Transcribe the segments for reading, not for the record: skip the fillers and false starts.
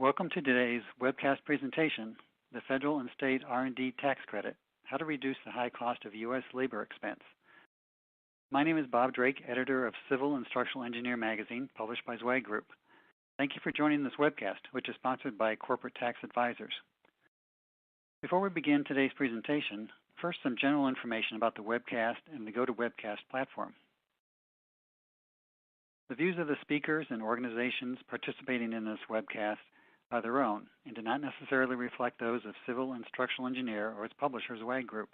Welcome to today's webcast presentation, the Federal and State R&D Tax Credit, How to Reduce the High Cost of U.S. Labor Expense. My name is Bob Drake, editor of Civil and Structural Engineer magazine, published by Zweig Group. Thank you for joining this webcast, which is sponsored by Corporate Tax Advisors. Before we begin today's presentation, first some general information about the webcast and the GoToWebcast platform. The views of the speakers and organizations participating in this webcast are their own and do not necessarily reflect those of Civil and Structural Engineer or its publisher, Zweig Group.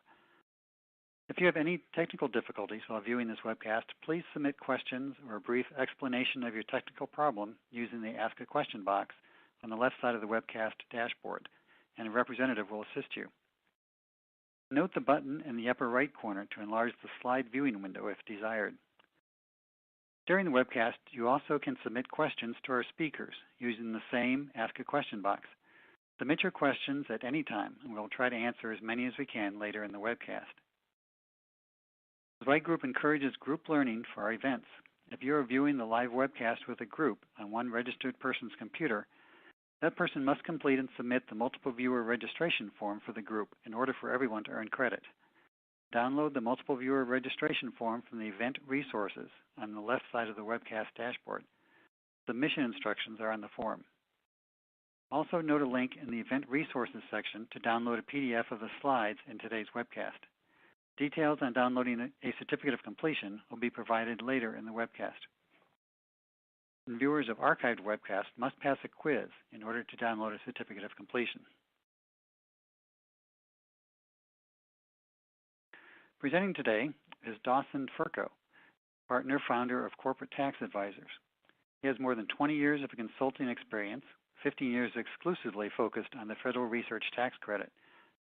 If you have any technical difficulties while viewing this webcast, please submit questions or a brief explanation of your technical problem using the Ask a Question box on the left side of the webcast dashboard, and a representative will assist you. Note the button in the upper right corner to enlarge the slide viewing window if desired. During the webcast, you also can submit questions to our speakers using the same Ask a Question box. Submit your questions at any time, and we'll try to answer as many as we can later in the webcast. Zweig Group encourages group learning for our events. If you are viewing the live webcast with a group on one registered person's computer, that person must complete and submit the multiple viewer registration form for the group in order for everyone to earn credit. Download the multiple viewer registration form from the event resources on the left side of the webcast dashboard. Submission instructions are on the form. Also note a link in the event resources section to download a PDF of the slides in today's webcast. Details on downloading a certificate of completion will be provided later in the webcast. And viewers of archived webcasts must pass a quiz in order to download a certificate of completion. Presenting today is Dawson Furco, partner founder of Corporate Tax Advisors. He has more than 20 years of consulting experience, 15 years exclusively focused on the Federal Research Tax Credit,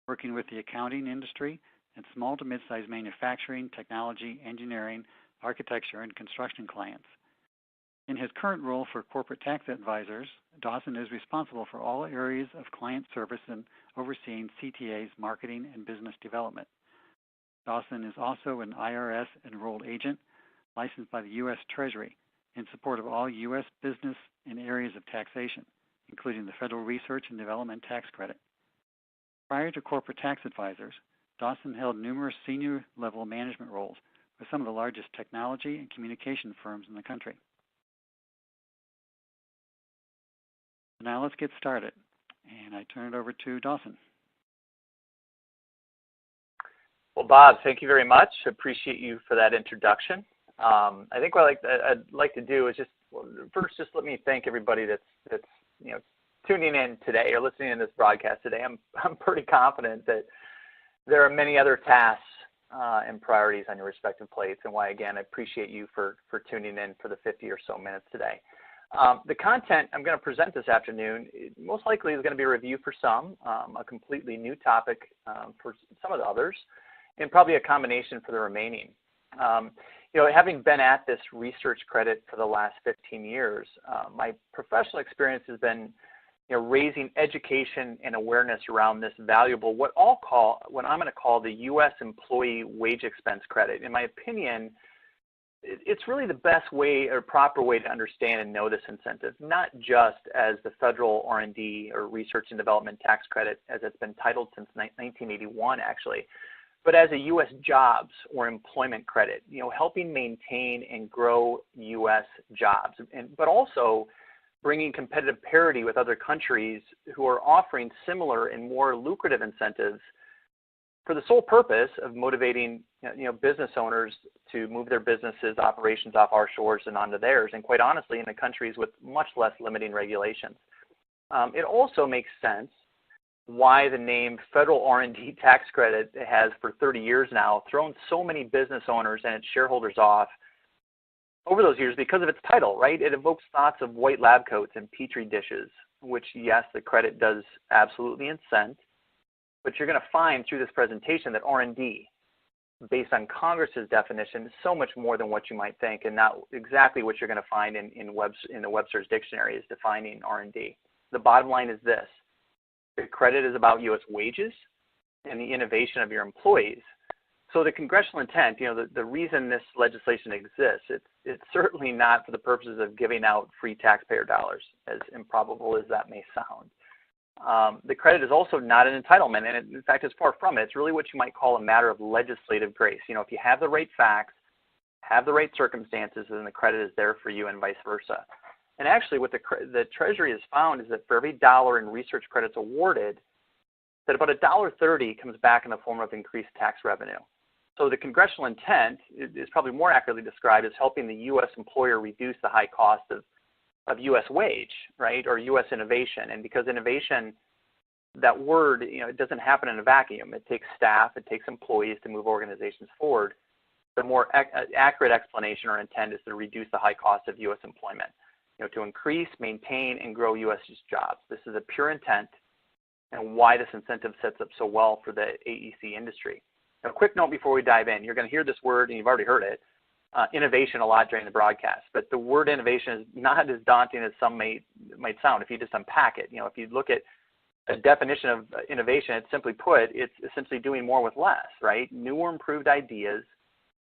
working with the accounting industry and small to mid-sized manufacturing, technology, engineering, architecture, and construction clients. In his current role for Corporate Tax Advisors, Dawson is responsible for all areas of client service and overseeing CTA's marketing and business development. Dawson is also an IRS enrolled agent licensed by the U.S. Treasury in support of all U.S. business in areas of taxation, including the Federal Research and Development Tax Credit. Prior to Corporate Tax Advisors, Dawson held numerous senior-level management roles with some of the largest technology and communication firms in the country. Now let's get started, and I turn it over to Dawson. Well, Bob, thank you very much. Appreciate you for that introduction. I think what I'd like to do is just let me thank everybody that's tuning in today or listening to this broadcast today. I'm pretty confident that there are many other tasks and priorities on your respective plates, and why again I appreciate you for tuning in for the 50 or so minutes today. The content I'm going to present this afternoon most likely is going to be a review for some, a completely new topic for some of the others, and probably a combination for the remaining. Having been at this research credit for the last 15 years, my professional experience has been raising education and awareness around this valuable, what I'm going to call the U.S. employee wage expense credit. In my opinion, it's really the best way or proper way to understand and know this incentive, not just as the federal R&D or research and development tax credit as it's been titled since 1981 actually, but as a U.S. jobs or employment credit, helping maintain and grow U.S. jobs, but also bringing competitive parity with other countries who are offering similar and more lucrative incentives for the sole purpose of motivating business owners to move their businesses, operations off our shores and onto theirs, and quite honestly in the countries with much less limiting regulations. It also makes sense why the name Federal R&D Tax Credit has for 30 years now thrown so many business owners and its shareholders off over those years because of its title, right? It evokes thoughts of white lab coats and petri dishes, which yes, the credit does absolutely incent, but you're going to find through this presentation that R&D, based on Congress's definition, is so much more than what you might think, and not exactly what you're going to find in the Webster's Dictionary is defining R&D. The bottom line is this: the credit is about U.S. wages and the innovation of your employees, So the congressional intent, the reason this legislation exists, it's certainly not for the purposes of giving out free taxpayer dollars, as improbable as that may sound. The credit is also not an entitlement, and in fact, it's far from it. It's really what you might call a matter of legislative grace. If you have the right facts, have the right circumstances, then the credit is there for you, and vice versa. And actually, what the Treasury has found is that for every dollar in research credits awarded, that about $1.30 comes back in the form of increased tax revenue. So the congressional intent is probably more accurately described as helping the U.S. employer reduce the high cost of U.S. wage, right, or U.S. innovation. And because innovation, that word, it doesn't happen in a vacuum. It takes staff, it takes employees to move organizations forward. The more accurate explanation or intent is to reduce the high cost of U.S. employment, to increase, maintain, and grow U.S. jobs. This is a pure intent, and why this incentive sets up so well for the AEC industry. Now, a quick note before we dive in. You're going to hear this word, and you've already heard it, innovation a lot during the broadcast. But the word innovation is not as daunting as some might sound if you just unpack it. If you look at a definition of innovation, it's simply put, it's essentially doing more with less, right? New or improved ideas,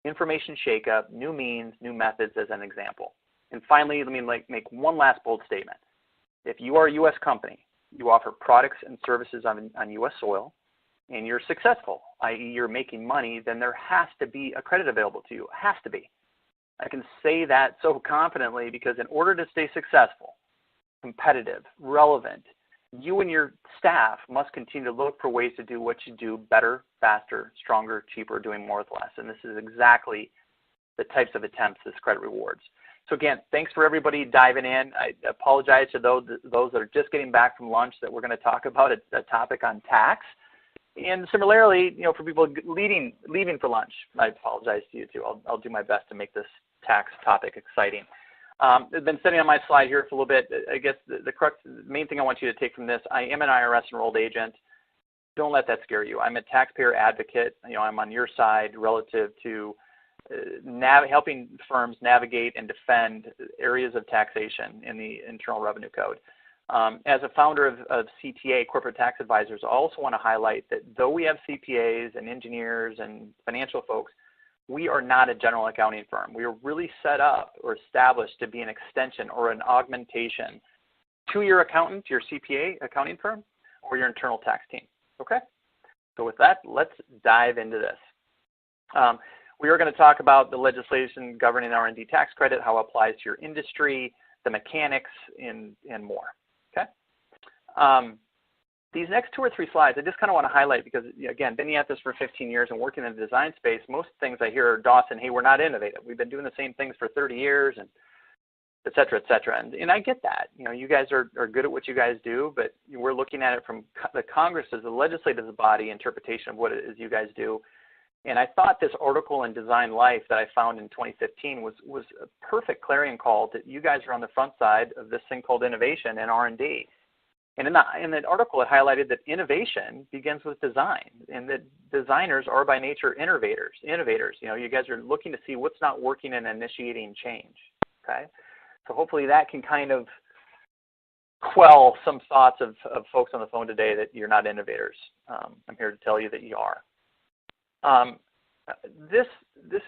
information shakeup, new means, new methods as an example. And finally, let me make one last bold statement. If you are a U.S. company, you offer products and services on U.S. soil, and you're successful, i.e. you're making money, then there has to be a credit available to you. It has to be. I can say that so confidently because in order to stay successful, competitive, relevant, you and your staff must continue to look for ways to do what you do better, faster, stronger, cheaper, doing more with less. And this is exactly the types of attempts this credit rewards. So again, thanks for everybody diving in. I apologize to those that are just getting back from lunch that we're going to talk about a topic on tax. And similarly, for people leaving for lunch, I apologize to you too. I'll do my best to make this tax topic exciting. I've been sitting on my slide here for a little bit. I guess the main thing I want you to take from this, I am an IRS enrolled agent. Don't let that scare you. I'm a taxpayer advocate. I'm on your side relative to helping firms navigate and defend areas of taxation in the Internal Revenue Code. As a founder of CTA, Corporate Tax Advisors, I also want to highlight that though we have CPAs and engineers and financial folks, we are not a general accounting firm. We are really set up or established to be an extension or an augmentation to your accountant, your CPA accounting firm, or your internal tax team. Okay? So with that, let's dive into this. We are going to talk about the legislation governing R&D tax credit, how it applies to your industry, the mechanics, and more. Okay? These next 2 or 3 slides, I just kind of want to highlight because, again, been at this for 15 years and working in the design space, most things I hear are, Dawson, hey, we're not innovative. We've been doing the same things for 30 years, and et cetera, et cetera. And I get that. You guys are good at what you guys do, but we're looking at it from the Congress as the legislative body interpretation of what it is you guys do. And I thought this article in Design Life that I found in 2015 was a perfect clarion call that you guys are on the front side of this thing called innovation and R&D. And in that article, it highlighted that innovation begins with design, and that designers are by nature innovators. You guys are looking to see what's not working and initiating change. Okay, so hopefully that can kind of quell some thoughts of folks on the phone today that you're not innovators. I'm here to tell you that you are.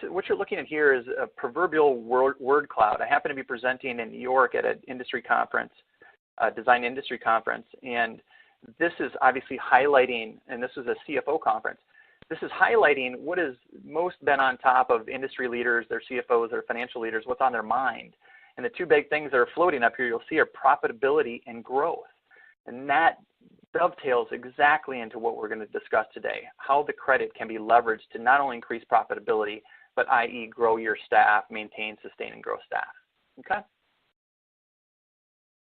What you're looking at here is a proverbial word cloud. I happen to be presenting in New York at an industry conference, design industry conference, and this is obviously highlighting, and this is a CFO conference, this is highlighting what has most been on top of industry leaders, their CFOs, their financial leaders, what's on their mind. And the 2 big things that are floating up here you'll see are profitability and growth. And that dovetails exactly into what we're going to discuss today, how the credit can be leveraged to not only increase profitability, but i.e. grow your staff, maintain, sustain, and grow staff. Okay?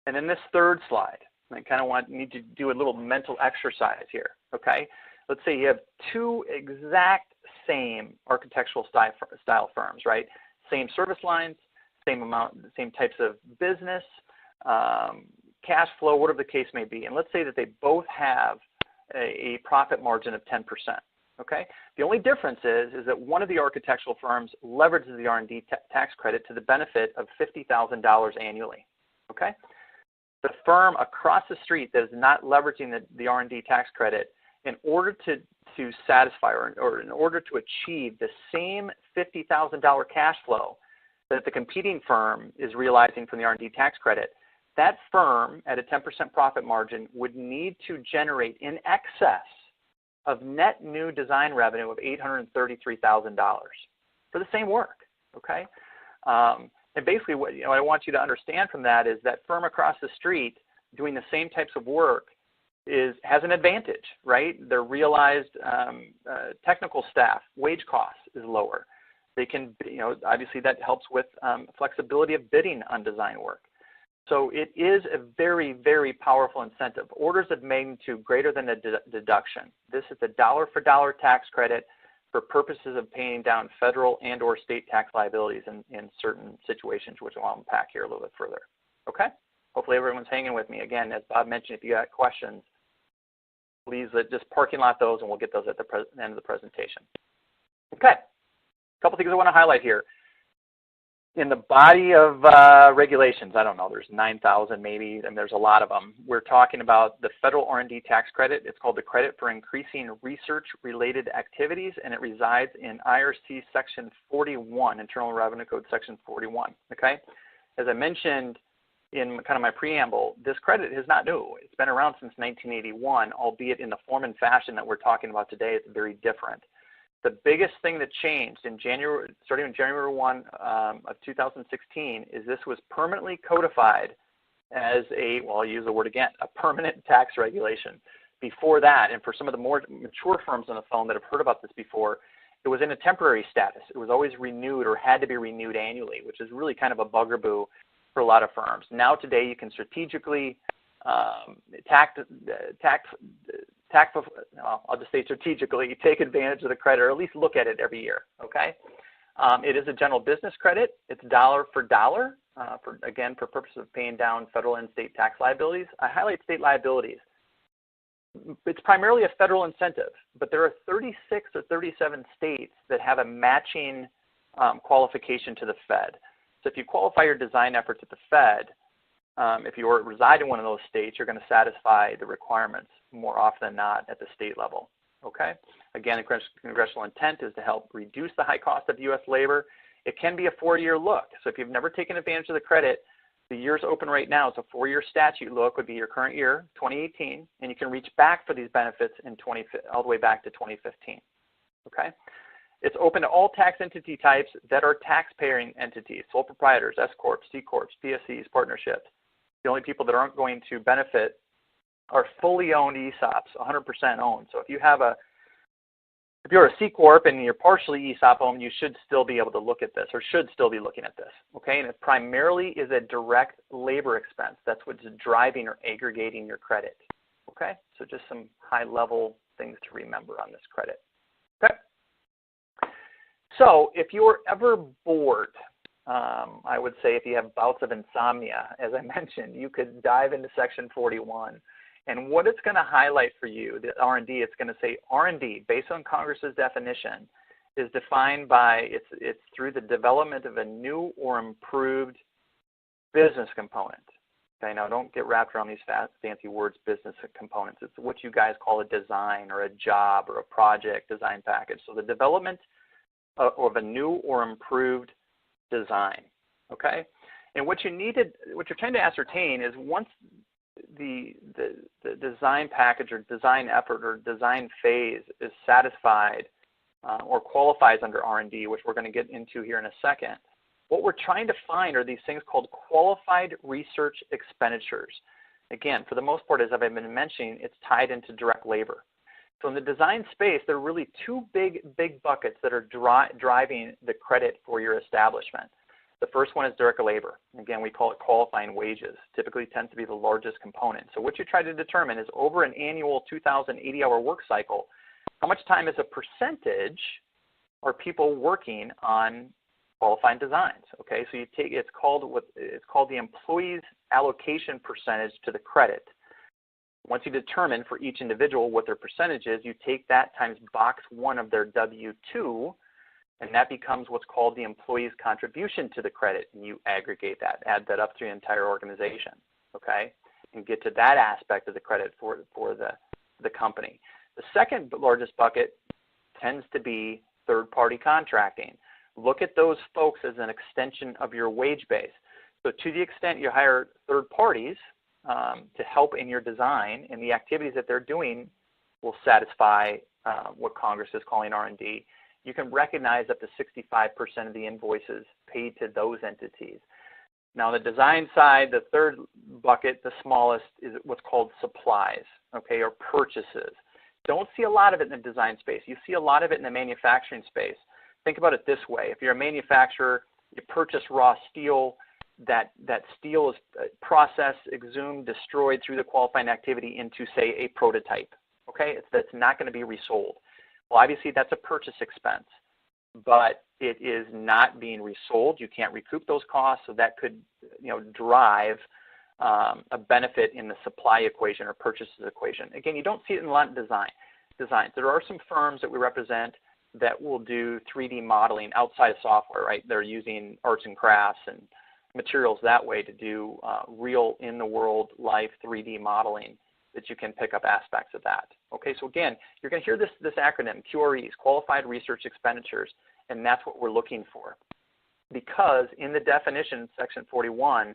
And then this 3rd slide, I kind of need to do a little mental exercise here, okay? Let's say you have 2 exact same architectural style firms, right? Same service lines, same types of business, cash flow, whatever the case may be. And let's say that they both have a profit margin of 10%, okay? The only difference is that one of the architectural firms leverages the R&D tax credit to the benefit of $50,000 annually, okay? The firm across the street that is not leveraging the R&D tax credit in order to satisfy or in order to achieve the same $50,000 cash flow that the competing firm is realizing from the R&D tax credit, that firm at a 10% profit margin would need to generate in excess of net new design revenue of $833,000 for the same work, okay? And basically what I want you to understand from that is that firm across the street doing the same types of work has an advantage, right? Their realized technical staff wage costs is lower. They can, obviously that helps with flexibility of bidding on design work. So it is a very, very powerful incentive. Orders of magnitude greater than a deduction. This is a dollar-for-dollar tax credit for purposes of paying down federal and or state tax liabilities in certain situations, which I'll unpack here a little bit further. Okay? Hopefully everyone's hanging with me. Again, as Bob mentioned, if you got questions, please just parking lot those and we'll get those at the end of the presentation. Okay, a couple things I want to highlight here. In the body of regulations, I don't know, there's 9,000 maybe, and there's a lot of them. We're talking about the federal R&D tax credit. It's called the Credit for Increasing Research-Related Activities, and it resides in IRC Section 41, Internal Revenue Code Section 41, okay? As I mentioned in kind of my preamble, this credit is not new. It's been around since 1981, albeit in the form and fashion that we're talking about today, it's very different. The biggest thing that changed in January, starting in January 1 of 2016, is this was permanently codified as a, well, I'll use the word again, a permanent tax regulation. Before that, and for some of the more mature firms on the phone that have heard about this before, it was in a temporary status. It was always renewed or had to be renewed annually, which is really kind of a bugaboo for a lot of firms. Now today you can strategically I'll just say strategically, take advantage of the credit or at least look at it every year, okay? It is a general business credit. It's dollar for dollar, again, for purposes of paying down federal and state tax liabilities. I highlight state liabilities. It's primarily a federal incentive, but there are 36 or 37 states that have a matching qualification to the Fed. So if you qualify your design efforts at the Fed, if you reside in one of those states, you're going to satisfy the requirements more often than not at the state level, okay? Again, the congressional intent is to help reduce the high cost of U.S. labor. It can be a 4-year look. So if you've never taken advantage of the credit, the year's open right now. It's a 4-year statute look would be your current year, 2018, and you can reach back for these benefits in all the way back to 2015, okay? It's open to all tax entity types that are tax-paying entities, sole proprietors, S Corps, C Corps, PSCs, partnerships. The only people that aren't going to benefit are fully owned ESOPs, 100% owned. So if you're a C Corp and you're partially ESOP owned, you should still be able to look at this or should still be looking at this, okay? And it primarily is a direct labor expense. That's what's driving or aggregating your credit, okay? So just some high-level things to remember on this credit, okay? So if you're ever bored, I would say if you have bouts of insomnia, as I mentioned, you could dive into Section 41. And what it's going to highlight for you, the R&D, it's going to say R&D, based on Congress's definition, is defined by, it's through the development of a new or improved business component. Okay, now don't get wrapped around these fancy words, business components. It's what you guys call a design or a job or a project design package. So the development of a new or improved design, okay? And what you're trying to ascertain is once the design package or design effort or design phase is satisfied or qualifies under R&D, which we're going to get into here in a second, what we're trying to find are these things called qualified research expenditures. Again, for the most part, as I've been mentioning, it's tied into direct labor. So in the design space, there are really two big buckets that are driving the credit for your establishment. The first one is direct labor. Again, we call it qualifying wages. Typically tends to be the largest component. So what you try to determine is over an annual 2,080-hour work cycle, how much time as a percentage are people working on qualifying designs? Okay, so you take it's called the employee's allocation percentage to the credit. Once you determine for each individual what their percentage is, you take that times box 1 of their W-2, and that becomes what's called the employee's contribution to the credit, and you aggregate that, add that up to the entire organization, okay, and get to that aspect of the credit for the company. The second largest bucket tends to be third-party contracting. Look at those folks as an extension of your wage base. So to the extent you hire third parties to help in your design, and the activities that they're doing will satisfy what Congress is calling R&D, you can recognize up to 65% of the invoices paid to those entities. Now, on the design side, the third bucket, the smallest, is what's called supplies, okay, or purchases. Don't see a lot of it in the design space. You see a lot of it in the manufacturing space. Think about it this way. If you're a manufacturer, you purchase raw steel, that steel is processed, exhumed, destroyed through the qualifying activity into, say, a prototype, okay? That's not going to be resold. Well, obviously, that's a purchase expense, but it is not being resold. You can't recoup those costs, so that could, drive a benefit in the supply equation or purchases equation. Again, you don't see it in a lot of designs. There are some firms that we represent that will do 3D modeling outside of software, right? They're using arts and crafts and materials that way to do real in-the-world life 3D modeling that you can pick up aspects of that. Okay, so again, you're going to hear this acronym, QREs, Qualified Research Expenditures, and that's what we're looking for. Because in the definition, section 41,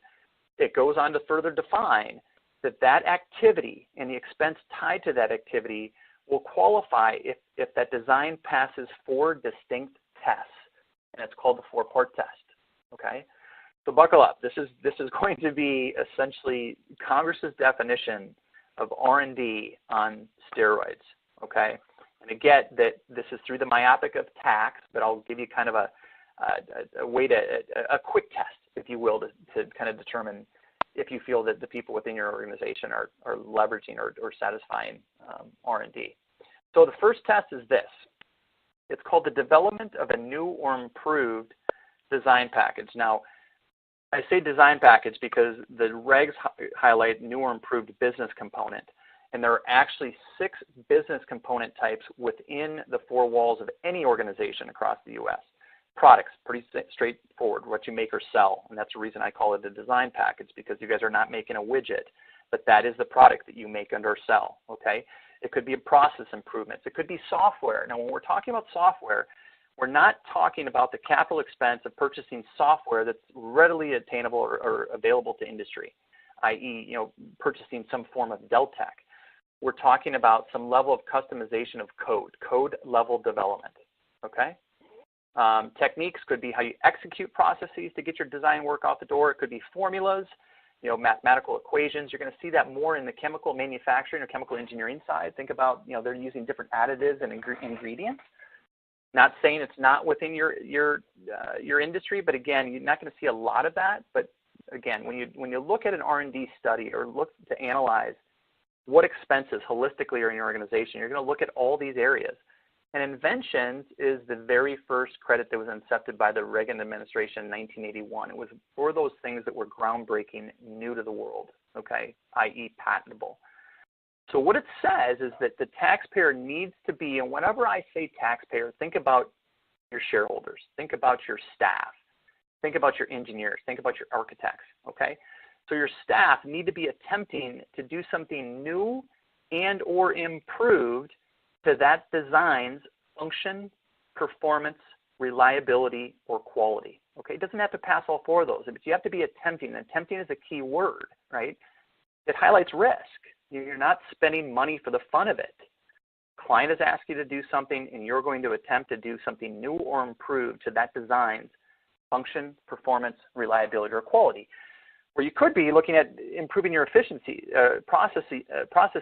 it goes on to further define that activity and the expense tied to that activity will qualify if that design passes 4 distinct tests, and it's called the Fourpart Test, okay? So buckle up. This is going to be essentially Congress's definition of R&D on steroids, okay? And again, that this is through the myopic of tax, but I'll give you kind of a quick test, if you will, to kind of determine if you feel that the people within your organization are leveraging or satisfying R&D. So the first test is this. It's called the development of a new or improved design package. Now, I say design package because the regs highlight new or improved business component, and there are actually 6 business component types within the 4 walls of any organization across the U.S. Products, pretty straightforward, what you make or sell, and that's the reason I call it a design package, because you guys are not making a widget, but that is the product that you make under sell, okay? It could be process improvements. It could be software. Now, when we're talking about software, we're not talking about the capital expense of purchasing software that's readily attainable or available to industry, i.e., purchasing some form of Deltec. We're talking about some level of customization of code level development, okay? Techniques could be how you execute processes to get your design work out the door. It could be formulas, mathematical equations. You're going to see that more in the chemical manufacturing or chemical engineering side. Think about, they're using different additives and ingredients. Not saying it's not within your industry, but again, you're not going to see a lot of that. But again, when you look at an R&D study or look to analyze what expenses holistically are in your organization, you're going to look at all these areas. And inventions is the very first credit that was incepted by the Reagan administration in 1981. It was for those things that were groundbreaking, new to the world, okay, i.e. patentable. So what it says is that the taxpayer needs to be, and whenever I say taxpayer, think about your shareholders, think about your staff, think about your engineers, think about your architects, okay? So your staff need to be attempting to do something new and or improved to that design's function, performance, reliability, or quality. Okay, it doesn't have to pass all 4 of those, but you have to be attempting. Attempting is a key word, right? It highlights risk. You're not spending money for the fun of it. Client has asked you to do something, and you're going to attempt to do something new or improved to that design's function, performance, reliability, or quality. Where you could be looking at improving your efficiency, process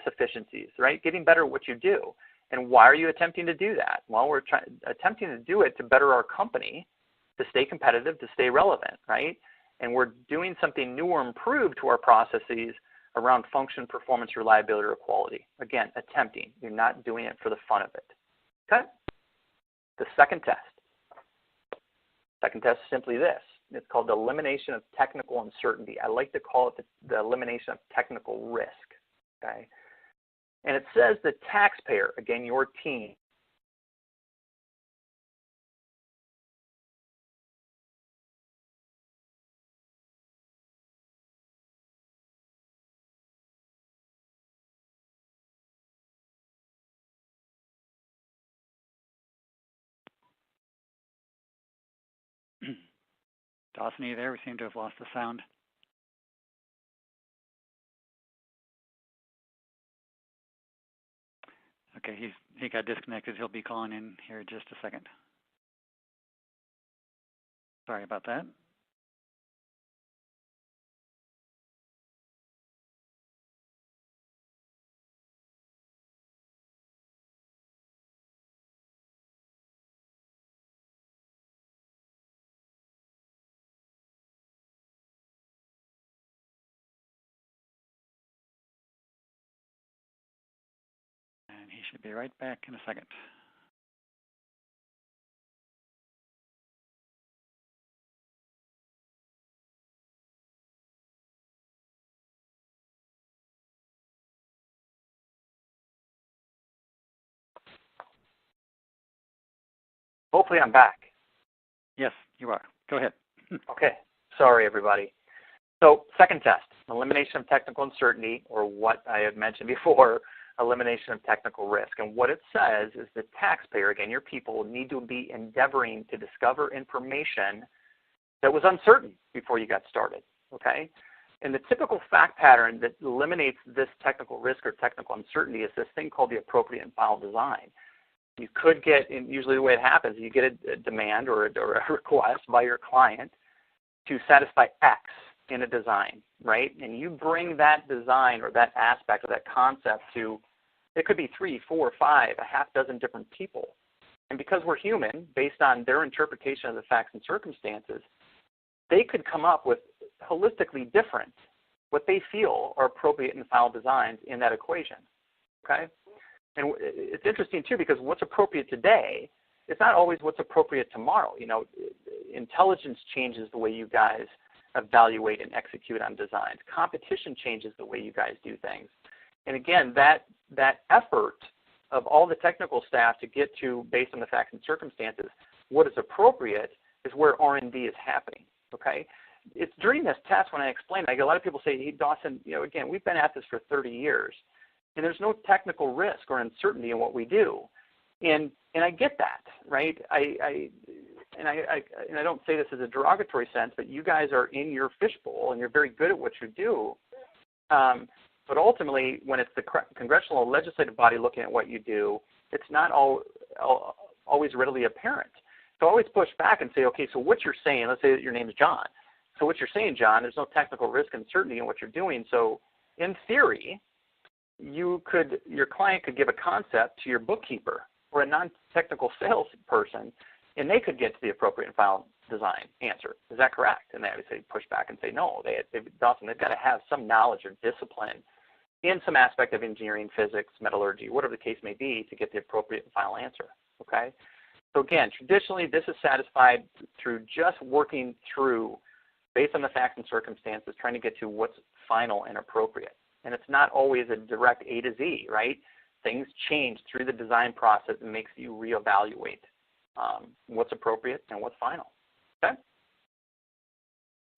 efficiencies, right? Getting better at what you do. And why are you attempting to do that? Well, we're attempting to do it to better our company, to stay competitive, to stay relevant, right? And we're doing something new or improved to our processes around function, performance, reliability, or quality. Again, attempting. You're not doing it for the fun of it. Okay? The second test. Second test is simply this. It's called the elimination of technical uncertainty. I like to call it the elimination of technical risk. Okay? And it says the taxpayer, again, your team, Dawson, are you there? We seem to have lost the sound. Okay, he got disconnected. He'll be calling in here in just a second. Sorry about that. And he should be right back in a second. Hopefully I'm back. Yes, you are. Go ahead. Okay. Sorry, everybody. So second test, elimination of technical uncertainty, or what I had mentioned before, elimination of technical risk. And what it says is the taxpayer, again, your people, need to be endeavoring to discover information that was uncertain before you got started, okay? And the typical fact pattern that eliminates this technical risk or technical uncertainty is this thing called the appropriate and final design. You could get, and usually the way it happens, you get a demand or a request by your client to satisfy X in a design, right? And you bring that design or that aspect or that concept to, it could be 3, 4, 5, a half dozen different people. And because we're human, based on their interpretation of the facts and circumstances, they could come up with holistically different, what they feel are appropriate and final designs in that equation, okay? And it's interesting too, because what's appropriate today is not always what's appropriate tomorrow. You know, intelligence changes the way you guys evaluate and execute on designs. Competition changes the way you guys do things. And again, that effort of all the technical staff to get to, based on the facts and circumstances, what is appropriate is where R&D is happening, okay? It's during this test when I explain, I get a lot of people say, hey, Dawson, you know, again, we've been at this for 30 years, and there's no technical risk or uncertainty in what we do. And I get that, right? I don't say this as a derogatory sense, but you guys are in your fishbowl and you're very good at what you do. But ultimately, when it's the congressional or legislative body looking at what you do, it's not always readily apparent. So I always push back and say, okay, so what you're saying, let's say that your name is John. So what you're saying, John, there's no technical risk and uncertainty in what you're doing. So in theory, your client could give a concept to your bookkeeper or a non-technical salesperson, and they could get to the appropriate and final design answer. Is that correct? And they would say, push back and say, no, they've got to have some knowledge or discipline in some aspect of engineering, physics, metallurgy, whatever the case may be, to get the appropriate and final answer, okay? So again, traditionally, this is satisfied through just working through, based on the facts and circumstances, trying to get to what's final and appropriate. And it's not always a direct A to Z, right? Things change through the design process and makes you reevaluate what's appropriate and what's final, okay?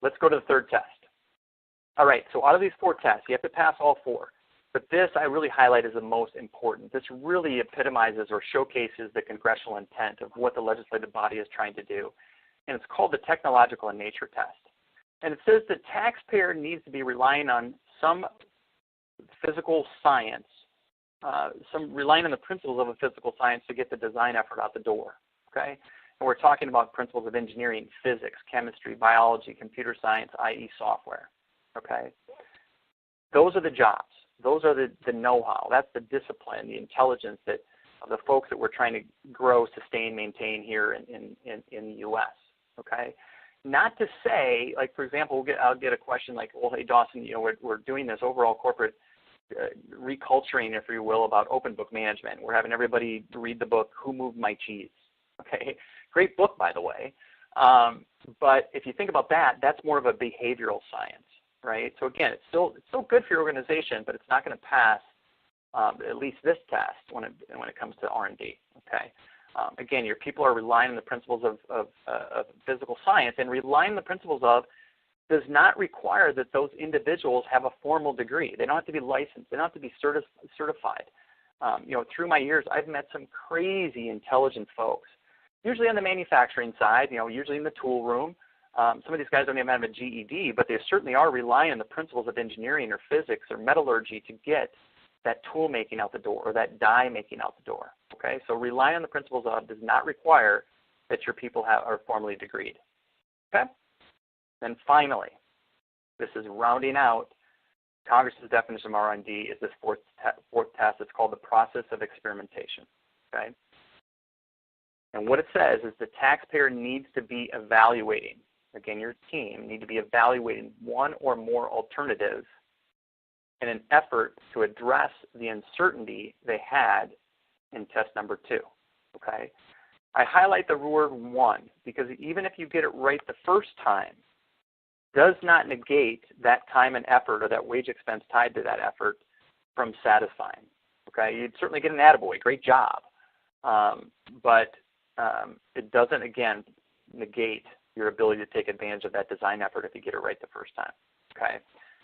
Let's go to the third test. All right, so out of these 4 tests, you have to pass all 4. But this I really highlight as the most important. This really epitomizes or showcases the congressional intent of what the legislative body is trying to do. And it's called the technological in nature test. And it says the taxpayer needs to be relying on some physical science, relying on the principles of a physical science to get the design effort out the door, okay? And we're talking about principles of engineering, physics, chemistry, biology, computer science, i.e. software, okay? Those are the jobs. Those are the know-how. That's the discipline, the intelligence of the folks that we're trying to grow, sustain, maintain here in the U.S., okay? Not to say, like, for example, I'll get a question like, well, hey, Dawson, you know, we're doing this overall corporate reculturing, if you will, about open book management. We're having everybody read the book, Who Moved My Cheese? Okay, great book, by the way. But if you think about that, that's more of a behavioral science, right? So again, it's still good for your organization, but it's not going to pass at least this test when it comes to R&D. Okay. Again, your people are relying on the principles of physical science, and relying on the principles of does not require that those individuals have a formal degree. They don't have to be licensed. They don't have to be certified. You know, through my years, I've met some crazy intelligent folks, usually on the manufacturing side, you know, usually in the tool room, Some of these guys don't even have a GED, but they certainly are relying on the principles of engineering or physics or metallurgy to get that tool making out the door or that die making out the door. Okay, so rely on the principles of does not require that your people are formally degreed. Okay, then finally, this is rounding out Congress's definition of R&D is this fourth test. It's called the process of experimentation. Okay, and what it says is the taxpayer needs to be evaluating. Again, your team need to be evaluating one or more alternatives in an effort to address the uncertainty they had in test number 2, okay? I highlight the word one because even if you get it right the first time, does not negate that time and effort or that wage expense tied to that effort from satisfying, okay? You'd certainly get an attaboy, great job, but it doesn't, again, negate your ability to take advantage of that design effort if you get it right the first time, okay?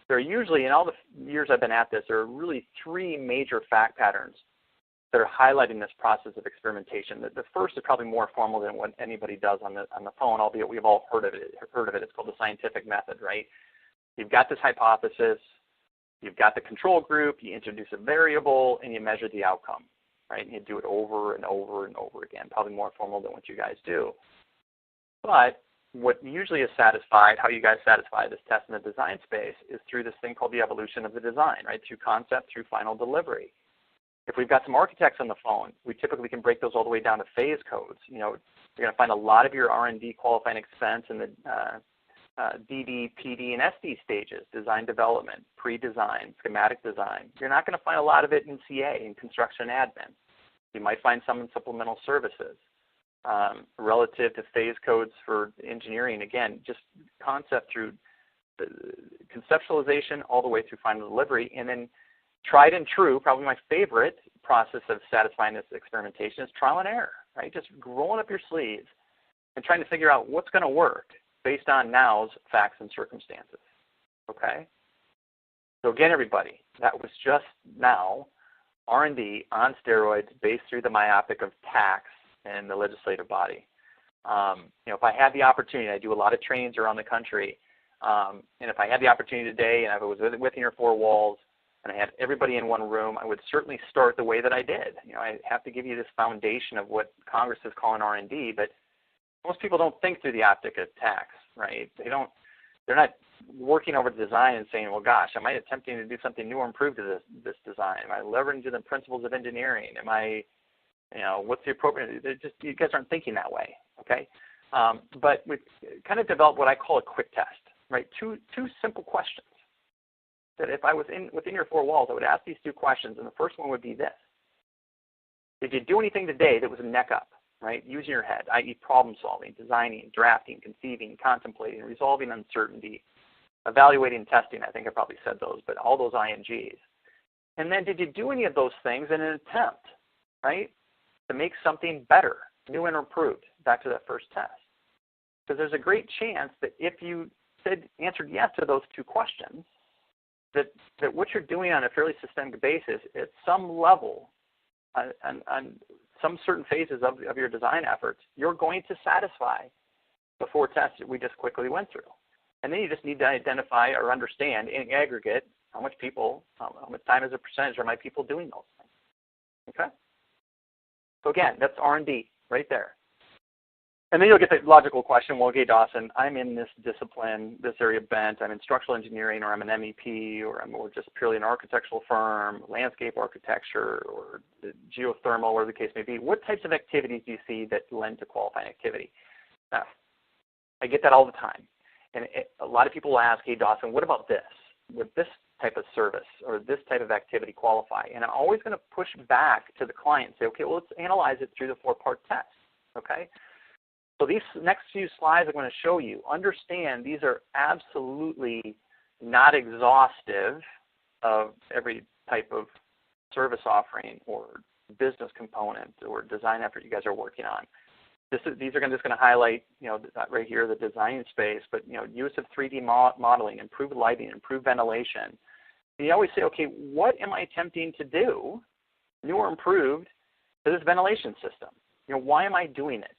There are usually, in all the years I've been at this, there are really 3 major fact patterns that are highlighting this process of experimentation. The first is probably more formal than what anybody does on the phone, albeit we've all heard of it. It's called the scientific method, right? You've got this hypothesis, you've got the control group, you introduce a variable, and you measure the outcome, right? And you do it over and over and over again, probably more formal than what you guys do. But what usually is satisfied, how you guys satisfy this test in the design space is through this thing called the evolution of the design, right? Through concept, through final delivery. If we've got some architects on the phone, we typically can break those all the way down to phase codes. You know, you're going to find a lot of your R&D qualifying expense in the DD, PD, and SD stages, design development, pre-design, schematic design. You're not going to find a lot of it in CA, in construction admin. You might find some in supplemental services. Relative to phase codes for engineering, again, just concept through the conceptualization all the way through final delivery, and then tried and true, probably my favorite process of satisfying this experimentation is trial and error, right? Just rolling up your sleeves and trying to figure out what's going to work based on now's facts and circumstances, okay? So again, everybody, that was just now R&D on steroids based through the myopic of tax and the legislative body. You know, if I had the opportunity, I do a lot of trainings around the country, and if I had the opportunity today and I was within your 4 walls and I had everybody in one room, I would certainly start the way that I did. You know, I have to give you this foundation of what Congress is calling R&D, but most people don't think through the optic of tax, right? They're not working over the design and saying, well, gosh, am I attempting to do something new or improved to this design? Am I leveraging the principles of engineering? Am I, you know, what's the appropriate, you guys aren't thinking that way, okay? But we've kind of developed what I call a quick test, right? Two simple questions that if I was within your 4 walls, I would ask these 2 questions, and the first one would be this. Did you do anything today that was a neck up, right? Using your head, i.e. problem solving, designing, drafting, conceiving, contemplating, resolving uncertainty, evaluating, testing. I think I probably said those, but all those INGs. And then did you do any of those things in an attempt, right, to make something better, new and improved, back to that first test? Because there's a great chance that if you answered yes to those 2 questions, that what you're doing on a fairly systemic basis at some level, on some certain phases of your design efforts, you're going to satisfy the 4 tests that we just quickly went through. And then you just need to identify or understand in aggregate how much time as a percentage are my people doing those things, okay? So again, that's R&D right there. And then you'll get the logical question, well, okay, Dawson, I'm in this discipline, this area bent, I'm in structural engineering, or I'm an MEP, or I'm just purely an architectural firm, landscape architecture, or geothermal, whatever the case may be. What types of activities do you see that lend to qualifying activity? Now, I get that all the time. And a lot of people ask, hey, Dawson, what about this? Would this type of service or this type of activity qualify? And I'm always going to push back to the client and say, okay, well, let's analyze it through the 4-part test, okay? So these next few slides I'm going to show you, understand these are absolutely not exhaustive of every type of service offering or business component or design effort you guys are working on. These are just going to highlight, you know, right here, the design space, but, you know, use of 3D modeling, improved lighting, improved ventilation. And you always say, okay, what am I attempting to do, new or improved, to this ventilation system? You know, why am I doing it?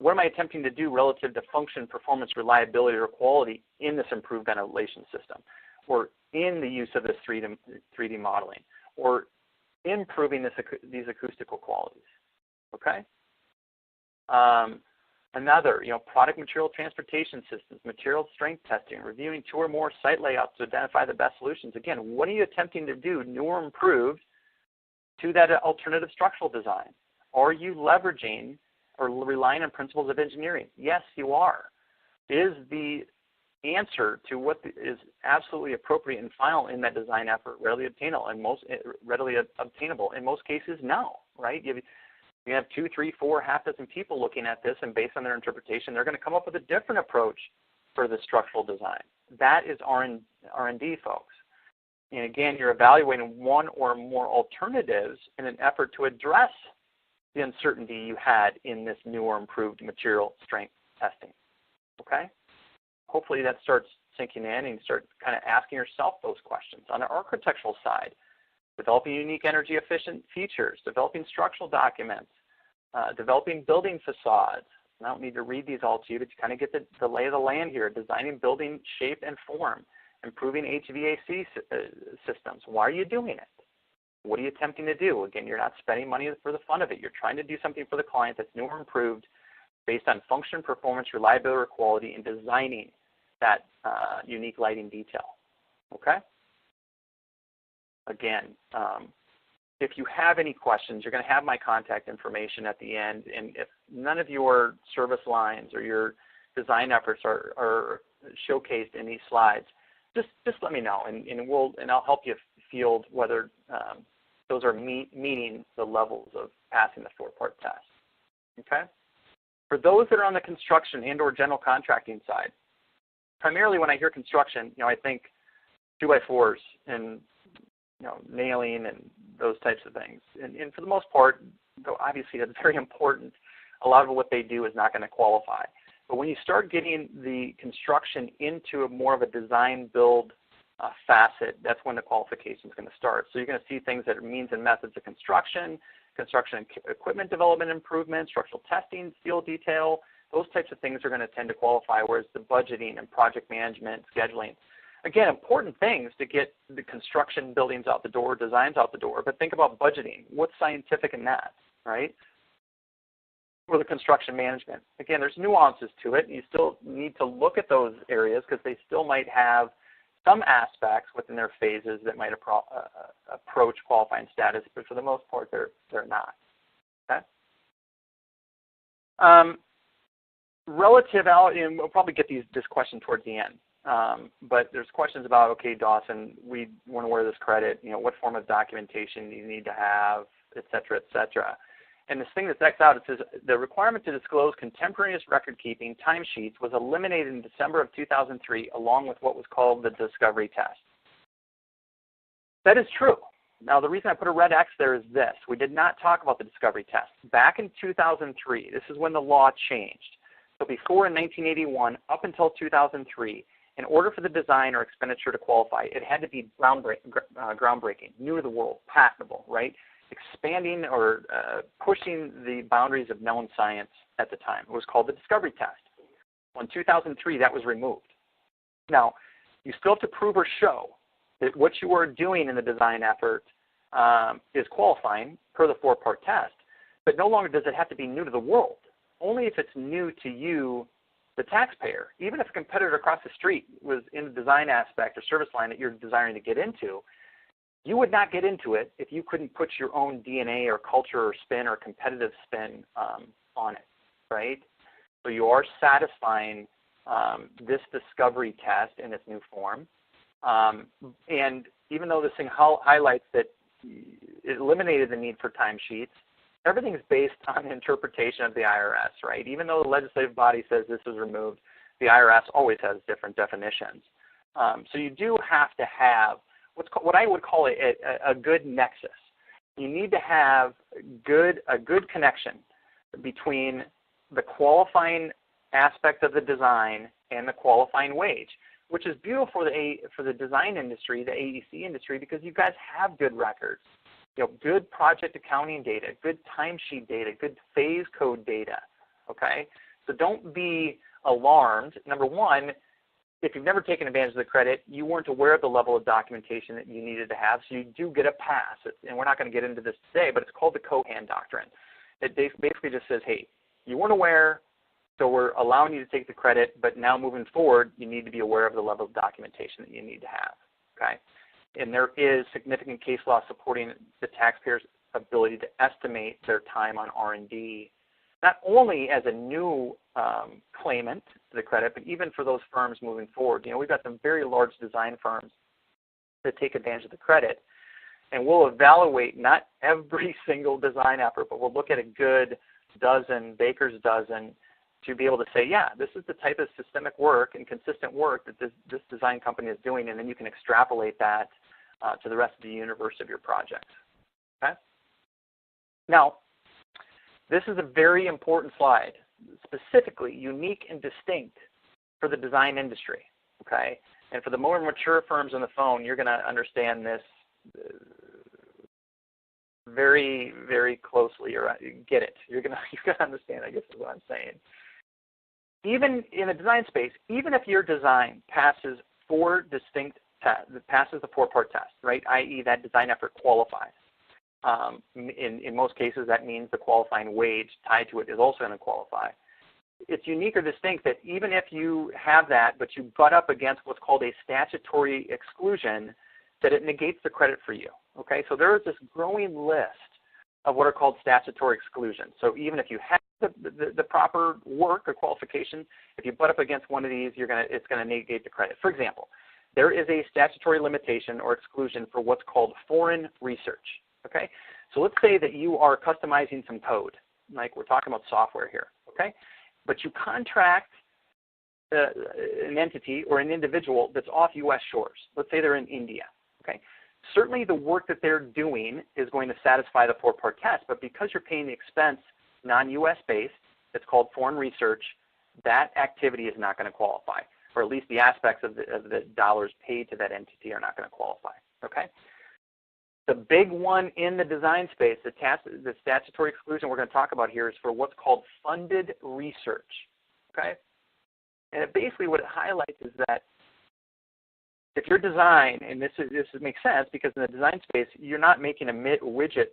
what am I attempting to do relative to function, performance, reliability, or quality in this improved ventilation system, or in the use of this 3D modeling, or improving these acoustical qualities, okay? Another, product material transportation systems, material strength testing, reviewing 2 or more site layouts to identify the best solutions. Again, what are you attempting to do, new or improved, to that alternative structural design? Are you leveraging or relying on principles of engineering? Yes, you are. Is the answer to what is absolutely appropriate and final in that design effort readily obtainable? In most cases, no, right? You have 2, 3, 4, half dozen people looking at this, and based on their interpretation, they're going to come up with a different approach for the structural design. That is R&D, folks. And again, you're evaluating 1 or more alternatives in an effort to address the uncertainty you had in this new or improved material strength testing, okay? Hopefully that starts sinking in and you start kind of asking yourself those questions. On the architectural side, developing unique energy efficient features, developing structural documents, developing building facades. I don't need to read these all to you, but you kind of get the lay of the land here. Designing building shape and form, improving HVAC systems. Why are you doing it? What are you attempting to do? Again, you're not spending money for the fun of it. You're trying to do something for the client that's new or improved based on function, performance, reliability, or quality, and designing that unique lighting detail, okay? Again, if you have any questions, you're going to have my contact information at the end, and if none of your service lines or your design efforts are showcased in these slides, just let me know, and I'll help you field whether those are meeting the levels of passing the Fourpart test, okay? For those that are on the construction and or general contracting side, primarily when I hear construction, I think 2x4s and nailing and those types of things. And for the most part, though obviously that's very important, a lot of what they do is not going to qualify. But when you start getting the construction into more of a design build facet, that's when the qualification is going to start. So you're going to see things that are means and methods of construction and equipment development improvement, structural testing, steel detail, those types of things are going to tend to qualify, whereas the budgeting and project management, scheduling, again, important things to get the construction buildings out the door, designs out the door, but think about budgeting. What's scientific in that, right? Or the construction management. Again, there's nuances to it. You still need to look at those areas because they still might have some aspects within their phases that might approach qualifying status, but for the most part, they're not. Okay? And we'll probably get this question towards the end. But there's questions about, okay, Dawson, we want to wear this credit, what form of documentation do you need to have, et cetera, et cetera. And this thing that's X'd out, it says the requirement to disclose contemporaneous record-keeping timesheets was eliminated in December of 2003 along with what was called the discovery test. That is true. Now, the reason I put a red X there is this. We did not talk about the discovery test. Back in 2003, this is when the law changed. So before in 1981, up until 2003, in order for the design or expenditure to qualify, it had to be groundbreaking, new to the world, patentable, right? Expanding or pushing the boundaries of known science at the time. It was called the discovery test. Well, in 2003, that was removed. Now, you still have to prove or show that what you are doing in the design effort is qualifying per the Fourpart test, but no longer does it have to be new to the world. Only if it's new to you, the taxpayer. Even if a competitor across the street was in the design aspect or service line that you're desiring to get into, you would not get into it if you couldn't put your own DNA or culture or spin or competitive spin on it, right? So you are satisfying this discovery test in its new form. And even though this thing highlights that it eliminated the need for timesheets, everything is based on interpretation of the IRS, right? Even though the legislative body says this is removed, the IRS always has different definitions. So you do have to have what I would call a good nexus. You need to have a good connection between the qualifying aspect of the design and the qualifying wage, which is beautiful for the design industry, the AEC industry, because you guys have good records, good project accounting data, good timesheet data, good phase code data, okay? So don't be alarmed. Number one, if you've never taken advantage of the credit, you weren't aware of the level of documentation that you needed to have, so you do get a pass. And we're not going to get into this today, but it's called the Cohan Doctrine. It basically just says, hey, you weren't aware, so we're allowing you to take the credit, but now moving forward, you need to be aware of the level of documentation that you need to have, okay? And there is significant case law supporting the taxpayer's ability to estimate their time on R&D, not only as a new claimant to the credit, but even for those firms moving forward. You know, we've got some very large design firms that take advantage of the credit, and we'll evaluate not every single design effort, but we'll look at a good dozen, baker's dozen, to be able to say, yeah, this is the type of systemic work and consistent work that this design company is doing, and then you can extrapolate that to the rest of the universe of your projects. Okay? Now, this is a very important slide, specifically unique and distinct for the design industry. Okay? And for the more mature firms on the phone, you're going to understand this very, very closely, or get it. You're going to understand, I guess, is what I'm saying. Even in the design space, even if your design passes four distinct tests, passes the four-part test, right, i.e. that design effort qualifies. In most cases, that means the qualifying wage tied to it is also going to qualify. It's unique or distinct that even if you have that, but you butt up against what's called a statutory exclusion, that it negates the credit for you. Okay, so there is this growing list of what are called statutory exclusions. So even if you have the proper work or qualification, if you butt up against one of these, it's going to negate the credit. For example, there is a statutory limitation or exclusion for what's called foreign research. Okay, so let's say that you are customizing some code, like we're talking about software here. Okay, but you contract an entity or an individual that's off U.S. shores. Let's say they're in India. Okay, certainly the work that they're doing is going to satisfy the four-part test, but because you're paying the expense non-U.S. based, it's called foreign research, that activity is not going to qualify, or at least the aspects of the dollars paid to that entity are not going to qualify. Okay. The big one in the design space, the statutory exclusion we're going to talk about here, is for what's called funded research. Okay. And basically what it highlights is that if your design, and this makes sense because in the design space, you're not making a widget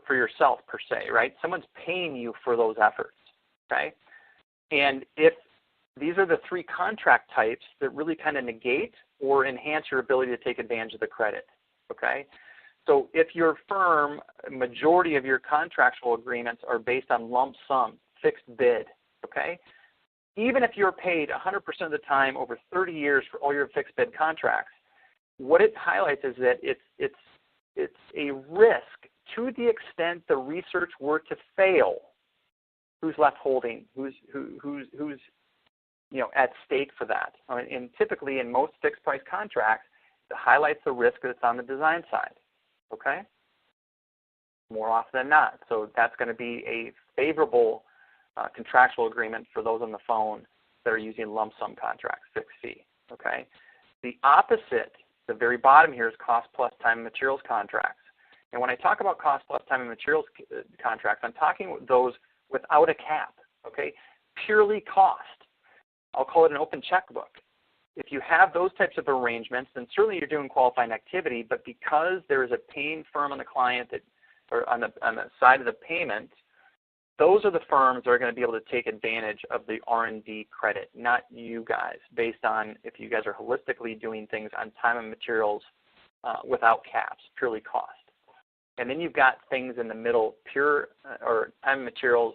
for yourself per se, right? Someone's paying you for those efforts, okay? And if these are the three contract types that really kind of negate or enhance your ability to take advantage of the credit, okay? So if your firm, majority of your contractual agreements are based on lump sum, fixed bid, okay? Even if you're paid 100% of the time over 30 years for all your fixed bid contracts, what it highlights is that it's a risk to the extent the research were to fail. Who's left holding? Who's at stake for that? And typically in most fixed price contracts, it highlights the risk that's on the design side. Okay? More often than not. So that's going to be a favorable contractual agreement for those on the phone that are using lump sum contracts, fixed fee. Okay? The opposite, the very bottom here, is cost plus time and materials contracts. And when I talk about cost plus time and materials contracts, I'm talking those without a cap, okay? Purely cost. I'll call it an open checkbook. If you have those types of arrangements, then certainly you're doing qualifying activity, but because there is a paying firm on the client or on the side of the payment, those are the firms that are going to be able to take advantage of the R&D credit, not you guys, based on if you guys are holistically doing things on time and materials without caps, purely cost. And then you've got things in the middle, pure or time and materials,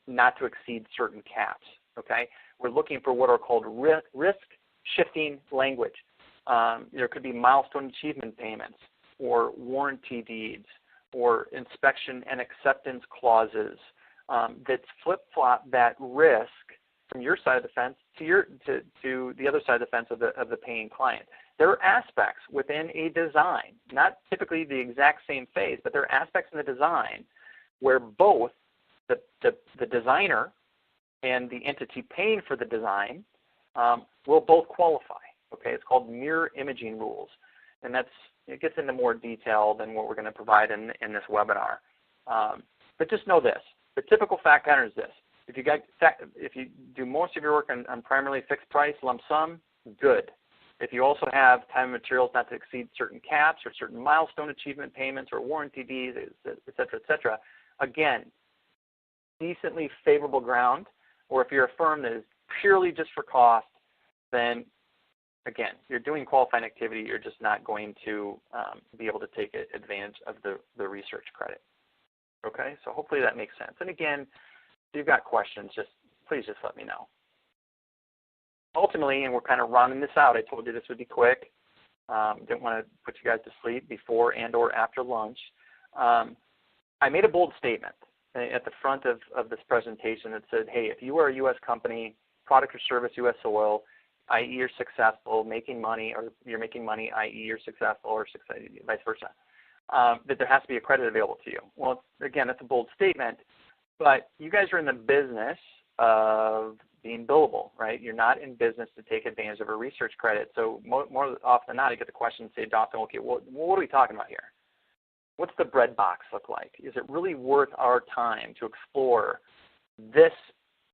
not to exceed certain caps. Okay, we're looking for what are called risk shifting language. There could be milestone achievement payments, or warranty deeds, or inspection and acceptance clauses that flip-flop that risk from your side of the fence to the other side of the fence of the paying client. There are aspects within a design, not typically the exact same phase, but there are aspects in the design where both the designer and the entity paying for the design will both qualify. Okay, it's called mirror imaging rules, and it gets into more detail than what we're going to provide in this webinar. But just know this: the typical fact pattern is this: if you do most of your work on primarily fixed price lump sum, good. If you also have time and materials not to exceed certain caps or certain milestone achievement payments or warranty fees, et cetera, again, decently favorable ground. Or if you're a firm that is purely just for cost, then again, you're doing qualifying activity, you're just not going to be able to take advantage of the research credit. Okay, so hopefully that makes sense. And again, if you've got questions, please just let me know. Ultimately, and we're kind of rounding this out, I told you this would be quick. Didn't want to put you guys to sleep before and or after lunch. I made a bold statement at the front of this presentation that said, hey, if you are a U.S. company, product or service U.S. soil, i.e. you're successful, making money, or you're making money, i.e. you're successful, or vice versa, that there has to be a credit available to you. Well, again, that's a bold statement, but you guys are in the business of being billable, right? You're not in business to take advantage of a research credit. So more often than not, I get the question and say, Dawson, okay, well, what are we talking about here? What's the bread box look like? Is it really worth our time to explore this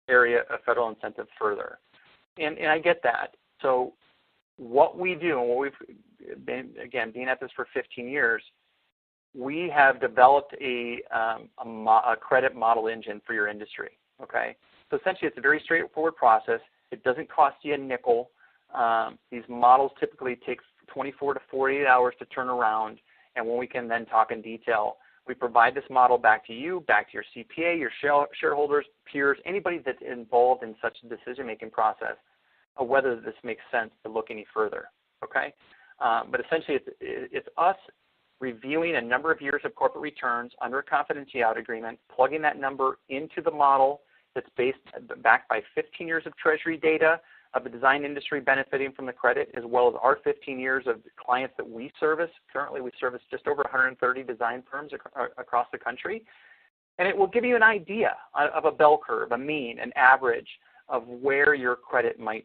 area of federal incentive further? And I get that. So what we do, and what we've been, again, being at this for 15 years, we have developed a credit model engine for your industry, okay? So essentially, it's a very straightforward process. It doesn't cost you a nickel. These models typically take 24 to 48 hours to turn around, and when we can then talk in detail, we provide this model back to you, back to your CPA, your shareholders, peers, anybody that's involved in such a decision-making process of whether this makes sense to look any further, okay? But essentially, it's us reviewing a number of years of corporate returns under a confidentiality agreement, plugging that number into the model that's backed by 15 years of Treasury data of the design industry benefiting from the credit, as well as our 15 years of clients that we service. Currently, we service just over 130 design firms across the country. And it will give you an idea of a bell curve, a mean, an average of where your credit might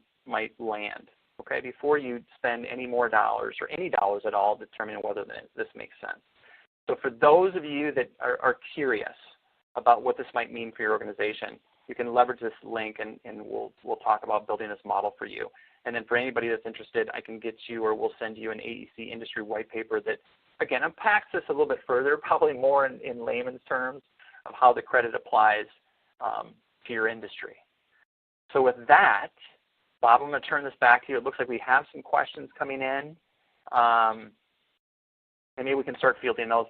land, okay, before you spend any more dollars or any dollars at all determining whether this makes sense. So for those of you that are curious about what this might mean for your organization, you can leverage this link and we'll talk about building this model for you. And then for anybody that's interested, I can get you or we'll send you an AEC industry white paper that, again, unpacks this a little bit further, probably more in layman's terms of how the credit applies to your industry. So with that, Bob, I'm going to turn this back to you. It looks like we have some questions coming in. And maybe we can start fielding those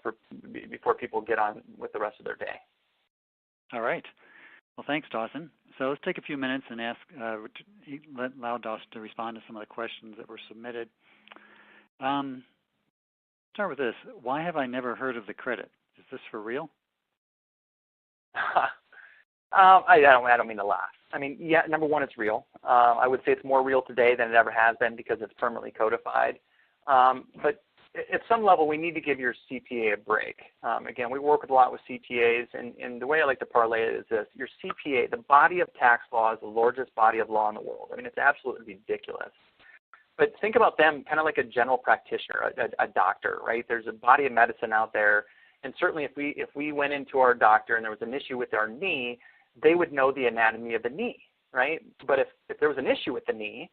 before people get on with the rest of their day. All right. Well, thanks, Dawson. So let's take a few minutes and allow Dawson to respond to some of the questions that were submitted. Start with this. Why have I never heard of the credit? Is this for real? I don't mean to laugh. I mean, yeah, number one, it's real. I would say it's more real today than it ever has been because it's permanently codified. But at some level, we need to give your CPA a break. Again, we work with a lot with CPAs, and the way I like to parlay it is this. Your CPA, the body of tax law, is the largest body of law in the world. I mean, it's absolutely ridiculous. But think about them kind of like a general practitioner, a doctor, right? There's a body of medicine out there, and certainly if we went into our doctor and there was an issue with our knee, they would know the anatomy of the knee, right? But if there was an issue with the knee,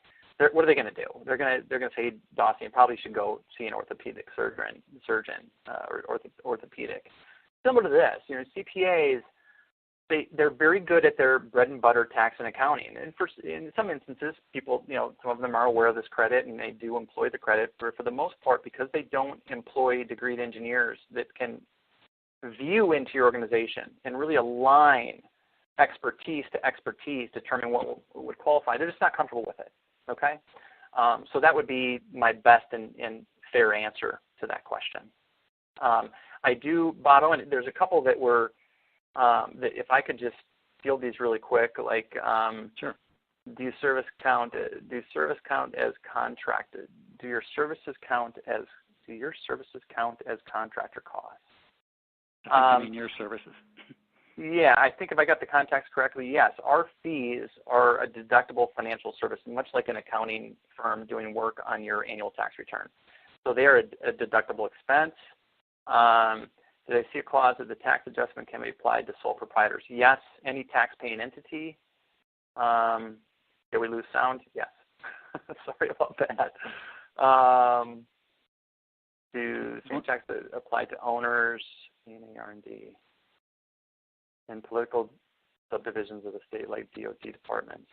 what are they going to do? They're going to say, Dawson, you probably should go see an orthopedic surgeon or orthopedic. Similar to this, CPAs, they're very good at their bread and butter tax and accounting. And in some instances, people, some of them are aware of this credit and they do employ the credit. For the most part, because they don't employ degreed engineers that can view into your organization and really align expertise to expertise, determine what would qualify, they're just not comfortable with it. Okay, so that would be my best and fair answer to that question. I do, Bob, and there's a couple that were, that if I could just field these really quick, like, sure. Do your service count as contracted? Do your services count as contractor costs? I think you mean your services. Yeah, I think if I got the context correctly, yes. Our fees are a deductible financial service, much like an accounting firm doing work on your annual tax return. So they are a deductible expense. Did I see a clause that the tax adjustment can be applied to sole proprietors? Yes. Any tax-paying entity. Did we lose sound? Yes. Sorry about that. Do same tax apply to owners, R&D, and political subdivisions of the state like DOT departments?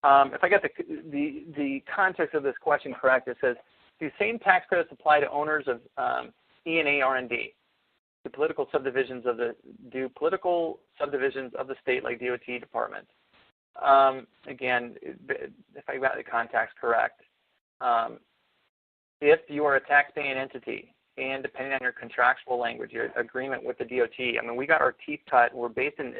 If I get the context of this question correct, it says, do same tax credits apply to owners of E&A R&D? Do political subdivisions of the state like DOT departments? Again, if I got the context correct, if you are a tax-paying entity, and depending on your contractual language, your agreement with the DOT, I mean, we got our teeth cut. We're based in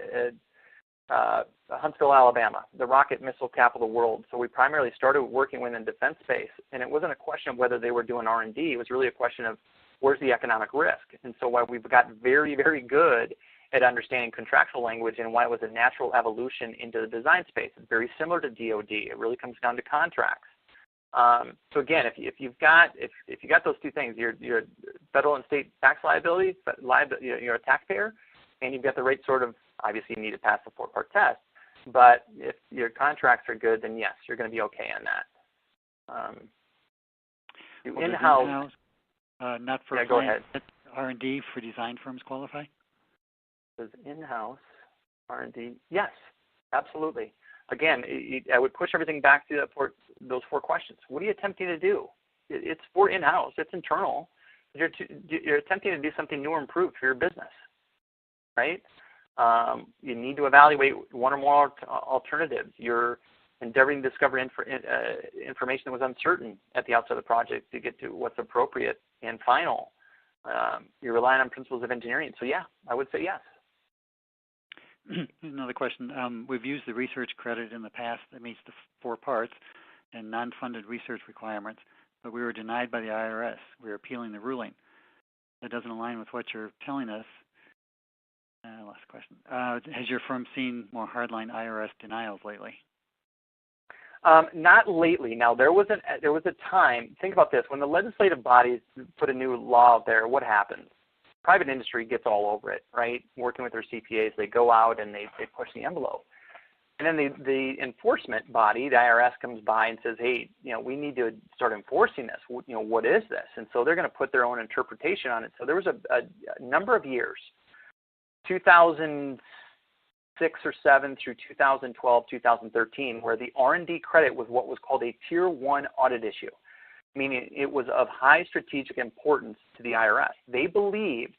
Huntsville, Alabama, the rocket missile capital of the world. So we primarily started working within the defense space, and it wasn't a question of whether they were doing R&D. It was really a question of where's the economic risk. And so while we've gotten very, very good at understanding contractual language and why it was a natural evolution into the design space, it's very similar to DOD. It really comes down to contracts. So again, if you got those two things, your federal and state tax liability, but you're a taxpayer, and you've got the right sort of, obviously you need to pass the four-part test, but if your contracts are good, then yes, you're going to be okay on that. In-house, not for go ahead. R&D for design firms qualify? Does in-house R&D? Yes, absolutely. Again, I would push everything back to those four questions. What are you attempting to do? It's for in-house. It's internal. You're attempting to do something new or improved for your business, right? You need to evaluate one or more alternatives. You're endeavoring to discover information that was uncertain at the outset of the project to get to what's appropriate and final. You're relying on principles of engineering. So yeah, I would say yes. Another question. We've used the research credit in the past that meets the 4 parts and non-funded research requirements, but we were denied by the IRS. We're appealing the ruling. That doesn't align with what you're telling us. Last question. Has your firm seen more hardline IRS denials lately? Not lately. Now, there was a time, think about this, when the legislative bodies put a new law out there, what happens? Private industry gets all over it, right? Working with their CPAs, they go out and they push the envelope. And then the enforcement body, the IRS, comes by and says, hey, we need to start enforcing this. What is this? And so they're going to put their own interpretation on it. So there was a number of years, 2006 or 7 through 2012, 2013, where the R&D credit was what was called a Tier 1 audit issue, meaning it was of high strategic importance to the IRS. They believed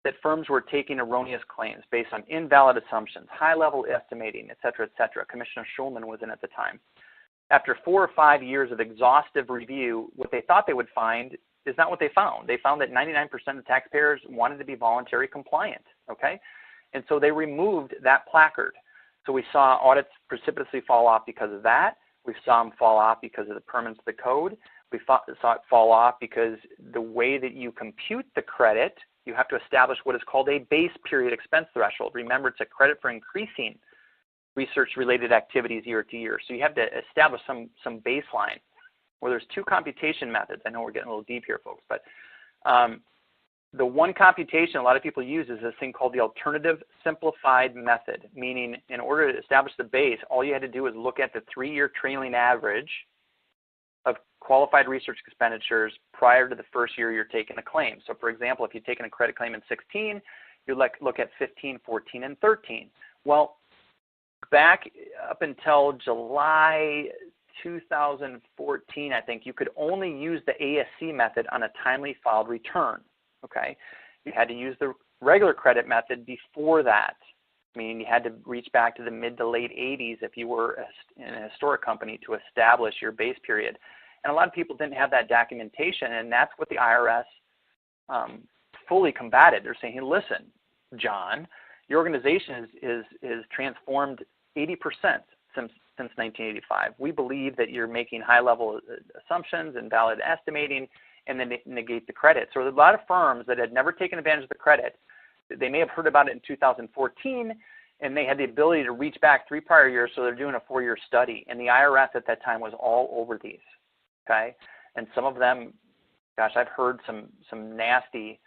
that firms were taking erroneous claims based on invalid assumptions, high-level estimating, et cetera, et cetera. Commissioner Schulman was in at the time. After 4 or 5 years of exhaustive review, what they thought they would find is not what they found. They found that 99% of taxpayers wanted to be voluntary compliant, okay? And so they removed that placard. So we saw audits precipitously fall off because of that. We saw them fall off because of the permanence of the code. We saw it fall off because the way that you compute the credit, you have to establish what is called a base period expense threshold. Remember, it's a credit for increasing research-related activities year to year. So you have to establish some baseline. Well, there's 2 computation methods. I know we're getting a little deep here, folks, but the one computation a lot of people use is this thing called the alternative simplified method, meaning in order to establish the base, all you had to do is look at the 3-year trailing average of qualified research expenditures prior to the first year you're taking a claim. So for example, if you're taking a credit claim in 16, you look at 15, 14, and 13. Well, back up until July 2014, I think, you could only use the ASC method on a timely filed return, okay? You had to use the regular credit method before that. I mean, you had to reach back to the mid to late 80s if you were in a historic company to establish your base period. And a lot of people didn't have that documentation, and that's what the IRS fully combated. They're saying, hey, listen, John, your organization is transformed 80% since 1985. We believe that you're making high-level assumptions and valid estimating and then negate the credit. So there's a lot of firms that had never taken advantage of the credit. They may have heard about it in 2014, and they had the ability to reach back 3 prior years, so they're doing a 4-year study. And the IRS at that time was all over these, okay? And some of them gosh, I've heard some nasty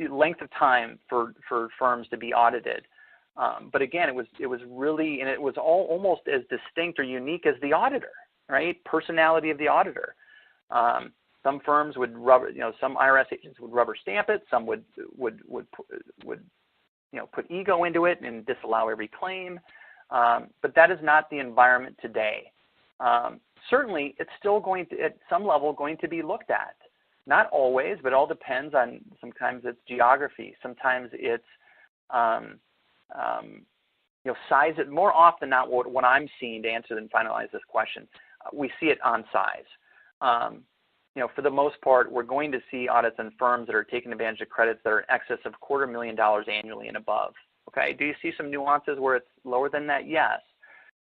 length of time for firms to be audited. But again, it was really, and it was all almost as distinct or unique as the auditor, right? Personality of the auditor. Some firms would some IRS agents would rubber stamp it. Some would put ego into it and disallow every claim. But that is not the environment today. Certainly, it's still going to, at some level, going to be looked at. Not always, but it all depends on, sometimes it's geography. Sometimes it's, size. More often than not, what I'm seeing, to answer and finalize this question, we see it on size. For the most part, we're going to see audits on firms that are taking advantage of credits that are in excess of $250,000 annually and above. Okay, do you see some nuances where it's lower than that? Yes,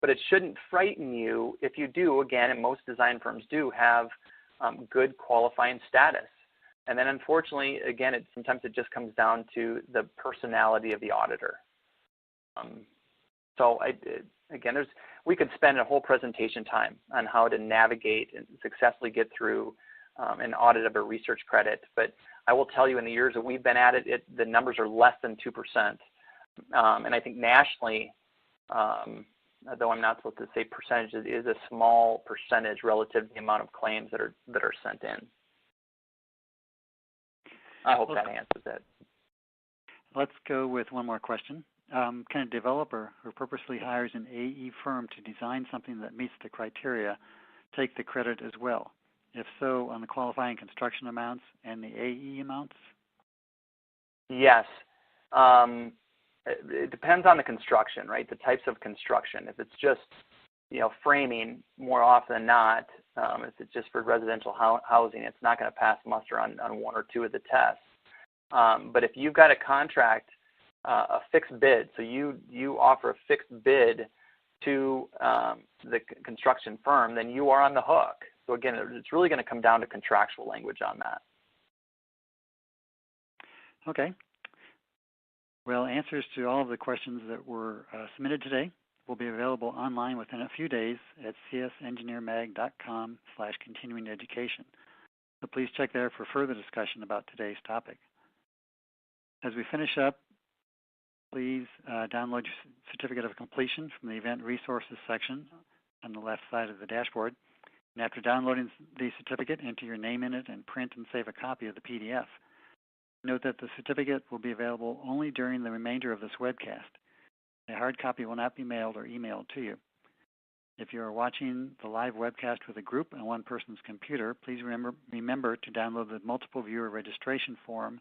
but it shouldn't frighten you if you do, again, and most design firms do have good qualifying status. And then unfortunately, again, sometimes it just comes down to the personality of the auditor. We could spend a whole presentation time on how to navigate and successfully get through an audit of a research credit. But I will tell you, in the years that we've been at it, the numbers are less than 2%. And I think nationally, though I'm not supposed to say percentages, it is a small percentage relative to the amount of claims that are sent in. I hope that answers it. Let's go with one more question. Can a developer who purposely hires an AE firm to design something that meets the criteria take the credit as well? If so, on the qualifying construction amounts and the AE amounts? Yes. It depends on the construction, right? The types of construction. If it's just, framing, more often than not, if it's just for residential housing, it's not going to pass muster on one or two of the tests. But if you've got a contract, a fixed bid, so you offer a fixed bid to the construction firm, then you are on the hook. So again, it's really going to come down to contractual language on that. Okay. Well, answers to all of the questions that were submitted today will be available online within a few days at csengineermag.com/continuing education. So please check there for further discussion about today's topic. As we finish up, please download your certificate of completion from the Event Resources section on the left side of the dashboard. And after downloading the certificate, enter your name in it and print and save a copy of the PDF. Note that the certificate will be available only during the remainder of this webcast. A hard copy will not be mailed or emailed to you. If you are watching the live webcast with a group on one person's computer, please remember to download the multiple viewer registration form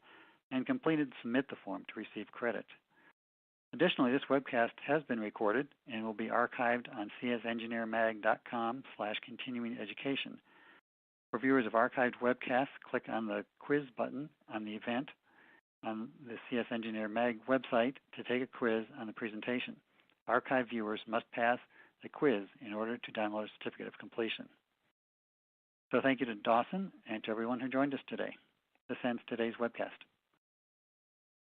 and complete and submit the form to receive credit. Additionally, this webcast has been recorded and will be archived on csengineermag.com/continuing education. For viewers of archived webcasts, click on the quiz button on the event on the CS Engineer Mag website to take a quiz on the presentation. Archive viewers must pass the quiz in order to download a certificate of completion. So thank you to Dawson and to everyone who joined us today. This ends today's webcast.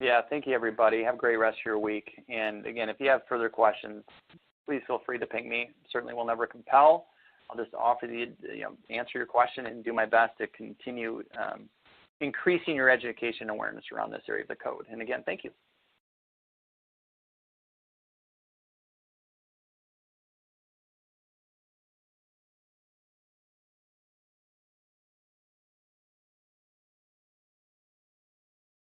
Yeah, thank you, everybody. Have a great rest of your week. And again, if you have further questions, please feel free to ping me. Certainly will never compel. I'll just offer the, answer your question and do my best to continue increasing your education awareness around this area of the code. And again, thank you.